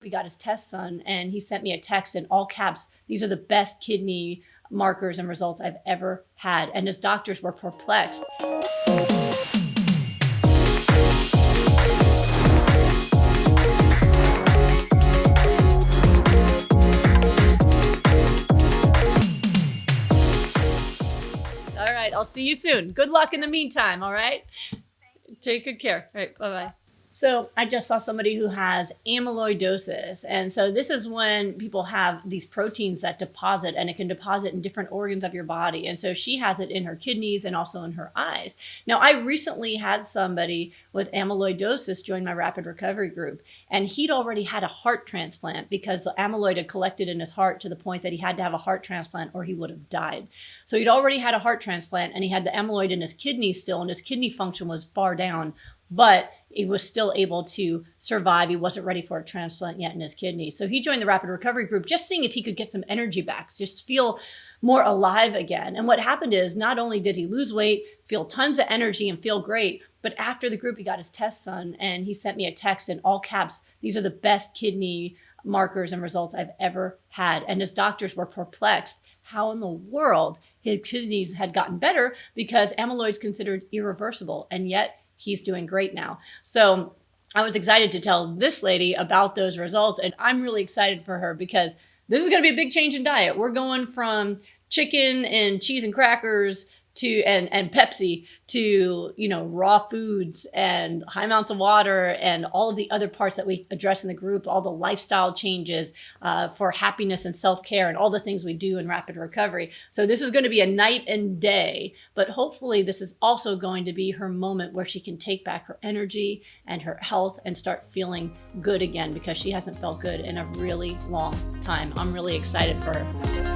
We got his tests done and he sent me a text in all caps. These are the best kidney markers and results I've ever had. And his doctors were perplexed. All right, I'll see you soon. Good luck in the meantime, all right? Take good care. All right, bye-bye. So I just saw somebody who has amyloidosis. And so this is when people have these proteins that deposit, and it can deposit in different organs of your body. And so she has it in her kidneys and also in her eyes. Now, I recently had somebody with amyloidosis join my rapid recovery group, and he'd already had a heart transplant because the amyloid had collected in his heart to the point that he had to have a heart transplant or he would have died. So he'd already had a heart transplant and he had the amyloid in his kidneys still, and his kidney function was far down, but he was still able to survive. He wasn't ready for a transplant yet in his kidneys. So he joined the rapid recovery group, just seeing if he could get some energy back, just feel more alive again. And what happened is not only did he lose weight, feel tons of energy and feel great, but after the group, he got his tests done and he sent me a text in all caps. These are the best kidney markers and results I've ever had. And his doctors were perplexed. How in the world his kidneys had gotten better, because amyloid is considered irreversible, and yet he's doing great now. So I was excited to tell this lady about those results, and I'm really excited for her because this is going to be a big change in diet. We're going from chicken and cheese and crackers to and Pepsi to, raw foods and high amounts of water and all of the other parts that we address in the group, all the lifestyle changes for happiness and self-care and all the things we do in rapid recovery. So this is going to be a night and day, but hopefully this is also going to be her moment where she can take back her energy and her health and start feeling good again, because she hasn't felt good in a really long time. I'm really excited for her.